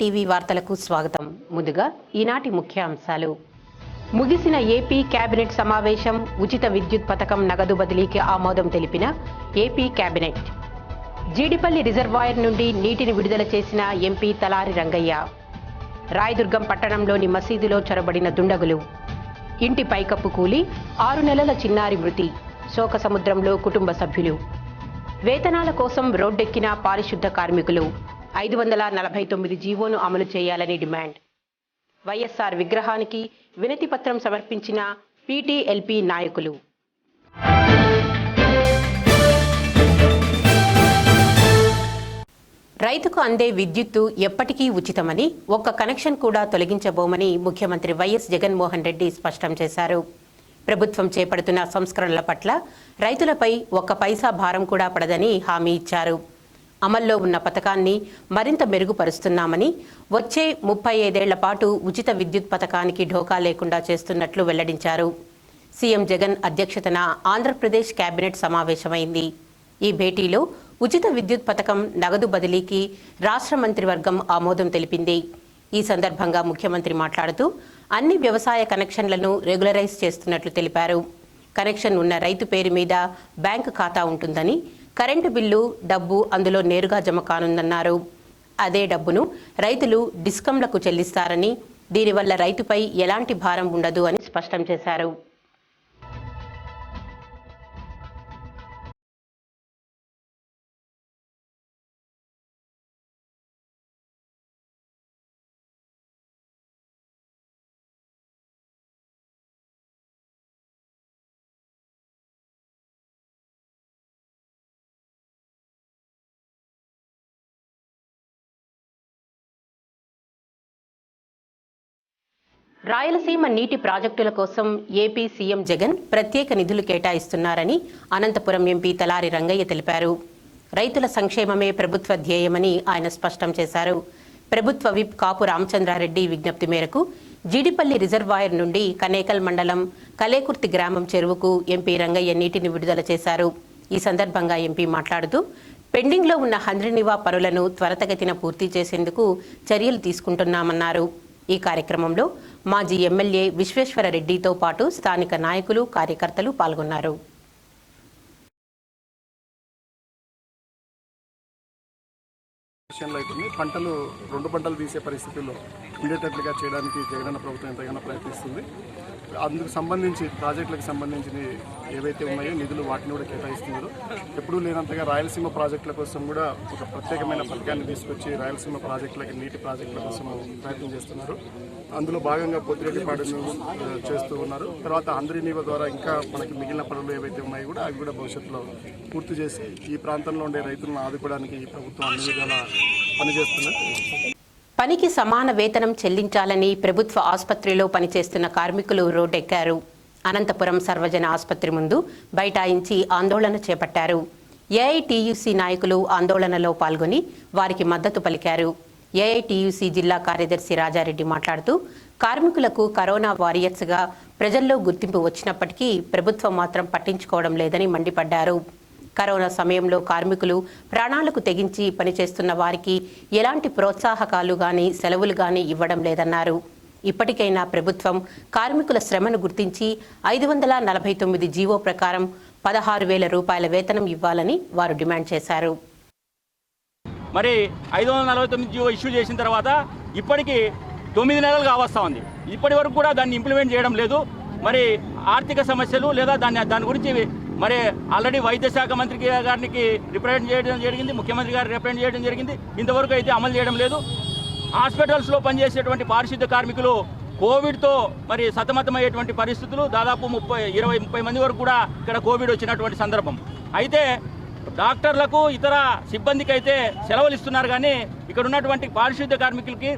TV వార్తలకు స్వాగతం. ముందుగా ఈనాటి ముఖ్యాంశాలు. ముగిసిన ఏపీ కేబినెట్ సమావేశం. ఉచిత విద్యుత్ పథకం నగదు బదిలీకి ఆమోదం తెలిపిన ఏపీ కేబినెట్. జీడిపల్లి రిజర్వాయర్ నుండి నీటిని విడుదల చేసిన ఎంపీ తలారి రంగయ్య. రాయదుర్గం పట్టణంలోని మసీదులో చొరబడిన దుండగులు. ఇంటి పైకప్పు కూలి 6 నెలల చిన్నారి మృతి. శోక సముద్రంలో కుటుంబ సభ్యులు. వేతనాల కోసం రోడ్డెక్కిన పారిశుద్ధ కార్మికులు. 549 జీవోను అమలు చేయాలని డిమాండ్. వైఎస్ఆర్ విగ్రహానికి వినతి పత్రం సమర్పించిన పీటీఎల్పీ నాయకులు. రైతుకు అందే విద్యుత్తు ఎప్పటికీ ఉచితమని, ఒక్క కనెక్షన్ కూడా తొలగించబోమని ముఖ్యమంత్రి వైఎస్ జగన్మోహన్ రెడ్డి స్పష్టం చేశారు. ప్రభుత్వం చేపడుతున్న సంస్కరణల పట్ల రైతులపై ఒక్క పైసా భారం కూడా పడదని హామీ ఇచ్చారు. అమల్లో ఉన్న పథకాన్ని మరింత మెరుగుపరుస్తున్నామని, వచ్చే 35 ఏళ్ల పాటు ఉచిత విద్యుత్ పథకానికి ఢోకా లేకుండా చేస్తున్నట్లు వెల్లడించారు. సీఎం జగన్ అధ్యక్షతన ఆంధ్రప్రదేశ్ కేబినెట్ సమావేశమైంది. ఈ భేటీలో ఉచిత విద్యుత్ పథకం నగదు బదిలీకి రాష్ట్ర మంత్రివర్గం ఆమోదం తెలిపింది. ఈ సందర్భంగా ముఖ్యమంత్రి మాట్లాడుతూ అన్ని వ్యవసాయ కనెక్షన్లను రెగ్యులరైజ్ చేస్తున్నట్లు తెలిపారు. కనెక్షన్ ఉన్న రైతు పేరు మీద బ్యాంకు ఖాతా ఉంటుందని, కరెంటు బిల్లు డబ్బు అందులో నేరుగా జమ కానుందన్నారు. అదే డబ్బును రైతులు డిస్కంలకు చెల్లిస్తారని, దీనివల్ల రైతుపై ఎలాంటి భారం ఉండదు అని స్పష్టం చేశారు. రాయలసీమ నీటి ప్రాజెక్టుల కోసం ఏపీ సీఎం జగన్ ప్రత్యేక నిధులు కేటాయిస్తున్నారని అనంతపురం ఎంపీ తలారి రంగయ్య తెలిపారు. రైతుల సంక్షేమమే ప్రభుత్వ ధ్యేయమని ఆయన స్పష్టం చేశారు. ప్రభుత్వ విప్ కాపు రామచంద్రారెడ్డి విజ్ఞప్తి మేరకు జీడిపల్లి రిజర్వాయర్ నుండి కనేకల్ మండలం కలేకుర్తి గ్రామం చెరువుకు ఎంపీ రంగయ్య నీటిని విడుదల చేశారు. ఈ సందర్భంగా ఎంపీ మాట్లాడుతూ పెండింగ్లో ఉన్న హంద్రినివా పనులను త్వరితగతిన పూర్తి చేసేందుకు చర్యలు తీసుకుంటున్నామన్నారు. ఈ కార్యక్రమంలో మాజీ ఎమ్మెల్యే విశ్వేశ్వరరెడ్డితో పాటు స్థానిక నాయకులు, కార్యకర్తలు పాల్గొన్నారు. పంటలు 2 పంటలు తీసే పరిస్థితుల్లో ఉండేటట్లుగా చేయడానికి జగనన్న ప్రభుత్వం ఎంతగానో ప్రయత్నిస్తుంది. అందుకు సంబంధించి ప్రాజెక్టులకు సంబంధించిన ఏవైతే ఉన్నాయో నిధులు వాటిని కూడా కేటాయిస్తున్నారు. ఎప్పుడూ లేనంతగా రాయలసీమ ప్రాజెక్టుల కోసం కూడా ఒక ప్రత్యేకమైన పథకాన్ని తీసుకొచ్చి రాయలసీమ ప్రాజెక్టులకి నీటి ప్రాజెక్టుల కోసం ప్రయత్నం చేస్తున్నారు. అందులో భాగంగా పోతిరెడ్డిపాడును చేస్తూ ఉన్నారు. తర్వాత హంద్రినీవా ద్వారా ఇంకా మనకి మిగిలిన పనులు ఏవైతే ఉన్నాయో కూడా అవి కూడా భవిష్యత్తులో పూర్తి చేసి ఈ ప్రాంతంలో ఉండే రైతులను ఆదుకోవడానికి ఈ ప్రభుత్వం అన్ని విధాలా పనిచేస్తున్నారు. పనికి సమాన వేతనం చెల్లించాలని ప్రభుత్వ ఆసుపత్రిలో పనిచేస్తున్న కార్మికులు రోడ్డెక్కారు. అనంతపురం సర్వజన ఆసుపత్రి ముందు బైఠాయించి ఆందోళన చేపట్టారు. ఏఐటీయూసీ నాయకులు ఆందోళనలో పాల్గొని వారికి మద్దతు పలికారు. ఏఐటీయూసీ జిల్లా కార్యదర్శి రాజారెడ్డి మాట్లాడుతూ కార్మికులకు కరోనా వారియర్స్గా ప్రజల్లో గుర్తింపు వచ్చినప్పటికీ ప్రభుత్వం మాత్రం పట్టించుకోవడం లేదని మండిపడ్డారు. కరోనా సమయంలో కార్మికులు ప్రాణాలకు తెగించి పనిచేస్తున్న వారికి ఎలాంటి ప్రోత్సాహకాలు గాని సెలవులు గాని ఇవ్వడం లేదన్నారు. ఇప్పటికైనా ప్రభుత్వం కార్మికుల శ్రమను గుర్తించి 549 జీవో ప్రకారం 16,000 రూపాయల వేతనం ఇవ్వాలని వారు డిమాండ్ చేశారు. మరి 549 జీవో ఇష్యూ చేసిన తర్వాత ఇప్పటికీ 9 నెలలు కావస్తా ఉంది. ఇప్పటి వరకు కూడా దాన్ని ఇంప్లిమెంట్ చేయడం లేదు. మరి ఆర్థిక సమస్యలు లేదా దాని గురించి మరి ఆల్రెడీ వైద్య శాఖ మంత్రి గారికి రిప్రజెంట్ చేయడం జరిగింది, ముఖ్యమంత్రి గారు రిప్రజెంట్ చేయడం జరిగింది. ఇంతవరకు అయితే అమలు చేయడం లేదు. హాస్పిటల్స్లో పనిచేసేటువంటి పారిశుద్ధ కార్మికులు కోవిడ్తో మరి సతమతమయ్యేటువంటి పరిస్థితులు, దాదాపు 20-30 మంది వరకు కూడా ఇక్కడ కోవిడ్ వచ్చినటువంటి సందర్భం. అయితే డాక్టర్లకు ఇతర సిబ్బందికి అయితే సెలవులు ఇస్తున్నారు, కానీ ఇక్కడ ఉన్నటువంటి పారిశుద్ధ కార్మికులకి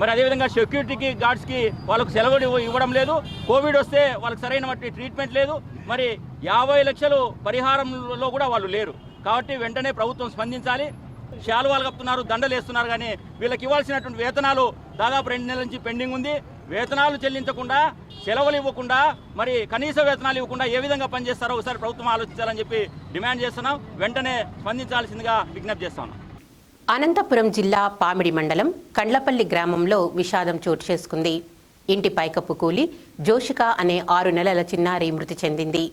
మరి అదేవిధంగా సెక్యూరిటీకి గార్డ్స్కి వాళ్ళకు సెలవులు ఇవ్వడం లేదు. కోవిడ్ వస్తే వాళ్ళకి సరైన ట్రీట్మెంట్ లేదు. మరి 50 లక్షలు పరిహారంలో కూడా వాళ్ళు లేరు. కాబట్టి వెంటనే ప్రభుత్వం స్పందించాలి. శాలువాలు కప్పుతున్నారు, దండలు వేస్తున్నారు, కానీ వీళ్ళకి ఇవ్వాల్సినటువంటి వేతనాలు దాదాపు 2 నెలల నుంచి పెండింగ్ ఉంది. వేతనాలు చెల్లించకుండా, సెలవులు ఇవ్వకుండా, మరి కనీస వేతనాలు ఇవ్వకుండా ఏ విధంగా పనిచేస్తారో ఒకసారి ప్రభుత్వం ఆలోచించాలని చెప్పి డిమాండ్ చేస్తున్నాం. వెంటనే స్పందించాల్సిందిగా విజ్ఞప్తి చేస్తున్నాం. అనంతపురం జిల్లా పామిడి మండలం కండ్లపల్లి గ్రామంలో విషాదం చోటు చేసుకుంది. ఇంటి పైకప్పు కూలి జోషిక అనే 6 నెలల చిన్నారి మృతి చెందింది.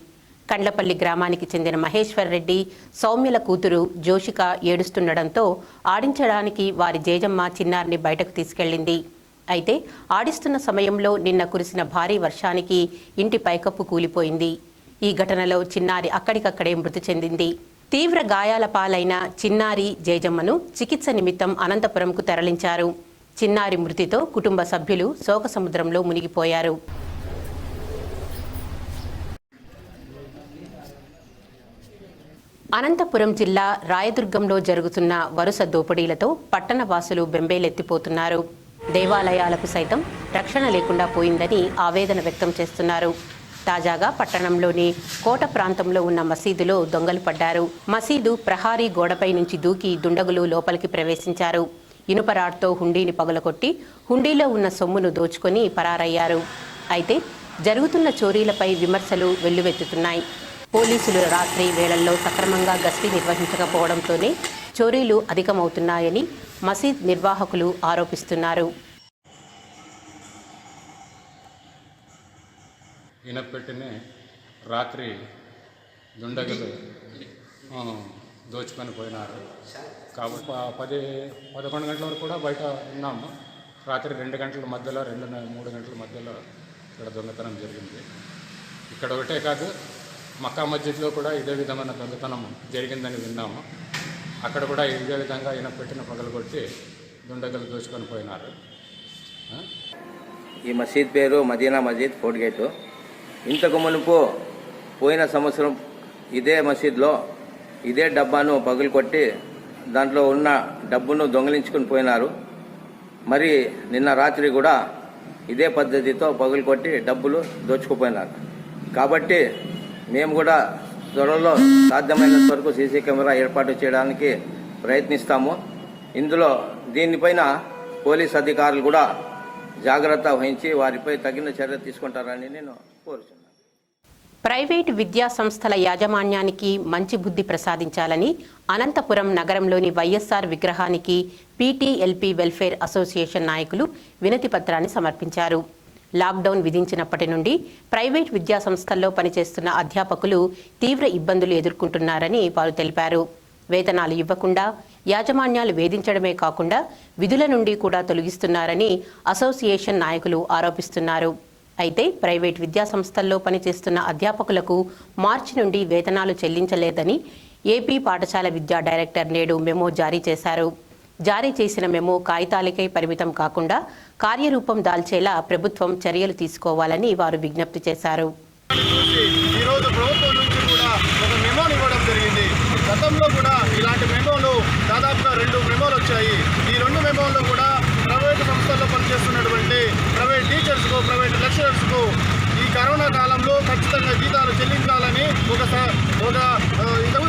కండ్లపల్లి గ్రామానికి చెందిన మహేశ్వర్ రెడ్డి సౌమ్యల కూతురు జోషిక ఏడుస్తుండడంతో ఆడించడానికి వారి జేజమ్మ చిన్నారిని బయటకు తీసుకెళ్లింది. అయితే ఆడిస్తున్న సమయంలో నిన్న కురిసిన భారీ వర్షానికి ఇంటి పైకప్పు కూలిపోయింది. ఈ ఘటనలో చిన్నారి అక్కడికక్కడే మృతి చెందింది. తీవ్ర గాయాల పాలైన చిన్నారి జేజమ్మను చికిత్స నిమిత్తం అనంతపురంకు తరలించారు. చిన్నారి మృతితో కుటుంబ సభ్యులు శోకసముద్రంలో మునిగిపోయారు. అనంతపురం జిల్లా రాయదుర్గంలో జరుగుతున్న వరుస దోపిడీలతో పట్టణ వాసులు బెంబేలెత్తిపోతున్నారు. దేవాలయాలకు సైతం రక్షణ లేకుండా పోయిందని ఆవేదన వ్యక్తం చేస్తున్నారు. తాజాగా పట్టణంలోని కోట ప్రాంతంలో ఉన్న మసీదులో దొంగలు పడ్డారు. మసీదు ప్రహారీ గోడపై నుంచి దూకి దుండగులు లోపలికి ప్రవేశించారు. ఇనుపరాడ్తో హుండీని పగలగొట్టి హుండీలో ఉన్న సొమ్మును దోచుకొని పరారయ్యారు. అయితే జరుగుతున్న చోరీలపై విమర్శలు వెల్లువెత్తుతున్నాయి. పోలీసులు రాత్రి వేళల్లో సక్రమంగా గస్తీ నిర్వహించకపోవడంతోనే చోరీలు అధికమవుతున్నాయని మసీద్ నిర్వాహకులు ఆరోపిస్తున్నారు. ఇనపెట్టిని రాత్రి దుండగులు దోచుకొని పోయినారు. కాబట్టి 11 గంటల వరకు కూడా బయట ఉన్నాము. రాత్రి 2 గంటల మధ్యలో 2-3 గంటల మధ్యలో ఇక్కడ దొంగతనం జరిగింది. ఇక్కడ ఒకటే కాదు, మక్కా మస్జిద్లో కూడా ఇదే విధమైన దొంగతనం జరిగిందని విన్నాము. అక్కడ కూడా ఇదే విధంగా ఇనపెట్టిన పగలగొట్టి దుండగులు దోచుకొని పోయినారు. ఈ మసీద్ పేరు మదీనా మస్జిద్ ఫోర్ట్ గేటు. ఇంతకు మునుపు పోయిన సంవత్సరం ఇదే మసీద్లో ఇదే డబ్బాను పగులుకొట్టి దాంట్లో ఉన్న డబ్బును దొంగిలించుకుని పోయినారు. మరి నిన్న రాత్రి కూడా ఇదే పద్ధతితో పగులుకొట్టి డబ్బులు దోచుకుపోయినారు. కాబట్టి మేము కూడా త్వరలో సాధ్యమైనంత వరకు సీసీ కెమెరా ఏర్పాటు చేయడానికి ప్రయత్నిస్తాము. ఇందులో దీనిపైన పోలీస్ అధికారులు కూడా జాగ్రత్త వహించి వారిపై తగిన చర్య తీసుకుంటారని నేను కోరుతున్నాను. ప్రైవేటు విద్యా సంస్థల యాజమాన్యానికి మంచి బుద్ధి ప్రసాదించాలని అనంతపురం నగరంలోని వైఎస్ఆర్ విగ్రహానికి పీటీఎల్పీ వెల్ఫేర్ అసోసియేషన్ నాయకులు వినతి పత్రాన్ని సమర్పించారు. లాక్డౌన్ విధించినప్పటి నుండి ప్రైవేట్ విద్యా సంస్థల్లో పనిచేస్తున్న అధ్యాపకులు తీవ్ర ఇబ్బందులు ఎదుర్కొంటున్నారని వారు తెలిపారు. వేతనాలు ఇవ్వకుండా యాజమాన్యాలు వేధించడమే కాకుండా విధుల నుండి కూడా తొలగిస్తున్నారని అసోసియేషన్ నాయకులు ఆరోపిస్తున్నారు. అయితే ప్రైవేట్ విద్యా సంస్థల్లో పనిచేస్తున్న అధ్యాపకులకు మార్చి నుండి వేతనాలు చెల్లించలేదని ఏపీ పాఠశాల విద్యా డైరెక్టర్ నేడు మెమో జారీ చేశారు. జారీ చేసిన మెమో కాగితాలకే పరిమితం కాకుండా కార్యరూపం దాల్చేలా ప్రభుత్వం చర్యలు తీసుకోవాలని వారు విజ్ఞప్తి చేశారు. ఈరోజు ప్రభుత్వం నుంచి కూడా ఒక మెమోని ఇవ్వడం జరిగింది. గతంలో కూడా ఇలాంటి మెమోలు దాదాపుగా 2 మెమోలు వచ్చాయి. ఈ 2 మెమోల్లో కూడా ప్రైవేటు సంస్థల్లో పనిచేస్తున్నటువంటి ప్రైవేట్ టీచర్స్కు, ప్రైవేట్ లెక్చరర్స్కు ఈ కరోనా కాలంలో ఖచ్చితంగా జీతాలు చెల్లించాలని ఒక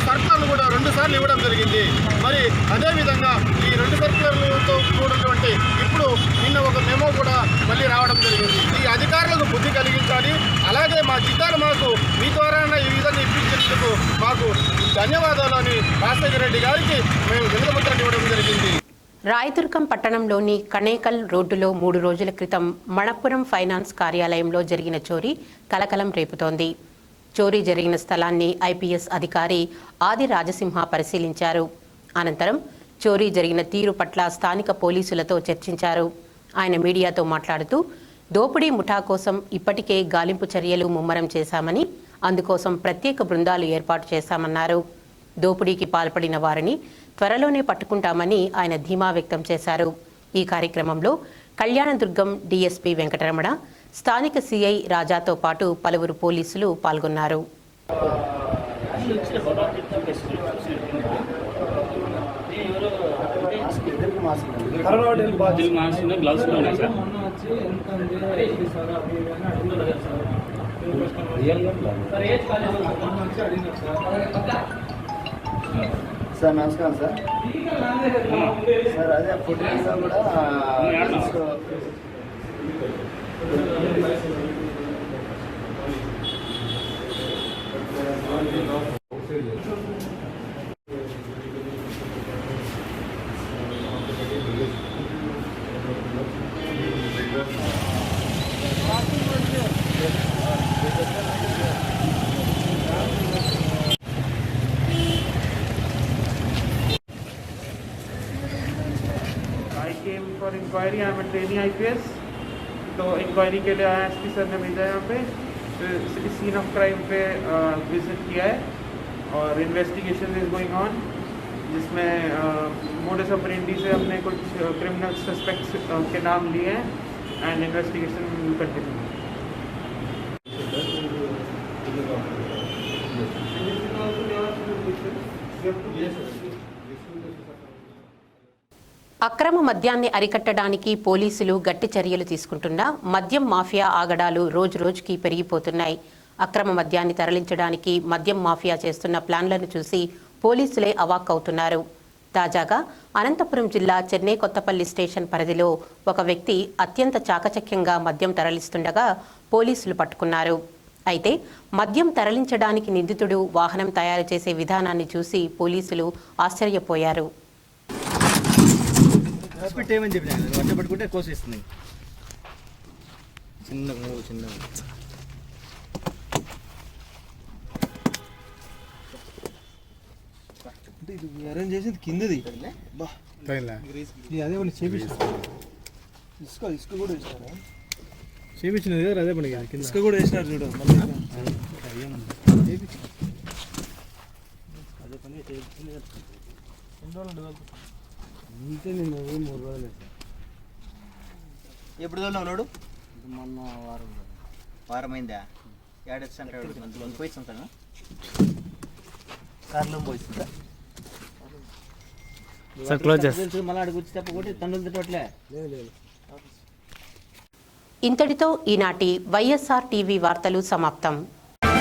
సర్కులర్లు కూడా 2 సార్లు ఇవ్వడం జరిగింది. మరి అదేవిధంగా ఈ 2 సర్కులర్లతో కూడినటువంటి ఇప్పుడు నిన్న ఒక మెమో కూడా మళ్ళీ రావడం జరిగింది. ఈ అధికారులకు బుద్ధి కలిగించాలి. అలాగే మా జీతాలు మాకు మీ ద్వారా ఈ విధంగా ఇప్పించేందుకు మాకు ధన్యవాదాలు అని రాజశేఖర రెడ్డి గారికి మేము వినతిపత్రం ఇవ్వడం జరిగింది. రాయదుర్గం పట్టణంలోని కనేకల్ రోడ్డులో 3 రోజుల క్రితం మణప్పురం ఫైనాన్స్ కార్యాలయంలో జరిగిన చోరీ కలకలం రేపుతోంది. చోరీ జరిగిన స్థలాన్ని ఐపీఎస్ అధికారి ఆది రాజసింహ పరిశీలించారు. అనంతరం చోరీ జరిగిన తీరు పట్ల స్థానిక పోలీసులతో చర్చించారు. ఆయన మీడియాతో మాట్లాడుతూ దోపిడీ ముఠా కోసం ఇప్పటికే గాలింపు చర్యలు ముమ్మరం చేశామని, అందుకోసం ప్రత్యేక బృందాలు ఏర్పాటు చేశామన్నారు. దోపిడీకి పాల్పడిన వారిని త్వరలోనే పట్టుకుంటామని ఆయన ధీమా వ్యక్తం చేశారు. ఈ కార్యక్రమంలో కళ్యాణదుర్గం డీఎస్పీ వెంకటరమణ, స్థానిక సిఐ రాజాతో పాటు పలువురు పోలీసులు పాల్గొన్నారు. సార్ నమస్కారం సార్. సార్ అదే ఫుటేజ్ కూడా inquiry, I am a trainee IPS, तो इंक्वायरी के लिए ISP सर ने भेजा यहाँ पे, तो सीन ऑफ क्राइम पे विजिट किया है और इन्वेस्टिगेशन इज गोइंग ऑन, जिसमें मोडस ऑपरेंडी से हमने कुछ क्रिमिनल सस्पेक्ट्स के नाम लिए हैं एंड इन्वेस्टिगेशन विल कंटिन्यू। అక్రమ మద్యాన్ని అరికట్టడానికి పోలీసులు గట్టి చర్యలు తీసుకుంటున్నా మద్యం మాఫియా ఆగడాలు రోజురోజుకి పెరిగిపోతున్నాయి. అక్రమ మద్యాన్ని తరలించడానికి మద్యం మాఫియా చేస్తున్న ప్లాన్లను చూసి పోలీసులే అవాక్కవుతున్నారు. తాజాగా అనంతపురం జిల్లా చెన్నై కొత్తపల్లి స్టేషన్ పరిధిలో ఒక వ్యక్తి అత్యంత చాకచక్యంగా మద్యం తరలిస్తుండగా పోలీసులు పట్టుకున్నారు. అయితే మద్యం తరలించడానికి నిందితుడు వాహనం తయారు చేసే విధానాన్ని చూసి పోలీసులు ఆశ్చర్యపోయారు. ఏమని చెప్పినా వర్ష పట్టుకుంటే కోసేస్తుంది. చిన్నగా ఇది అరేంజ్ చేసింది కిందది అదే పని చేపించారు. ఇసుక కూడా వేసినారా? చేపించినది కదా అదే పని ఇసుక కూడా వేసినారు చూడు. అదే పని అంతే. నేను 3 రోజులు ఎప్పుడు ఉన్నాడు? మొన్న వారం అయిందా? ఏడాది పోయిస్తాను కార్లో పోయిస్తుందా మళ్ళీ అడిగి వచ్చి తప్పకొట్టి తండ్రులు తిట్టట్లే. ఇంతటితో ఈనాటి వైఎస్ఆర్ టీవీ వార్తలు సమాప్తం.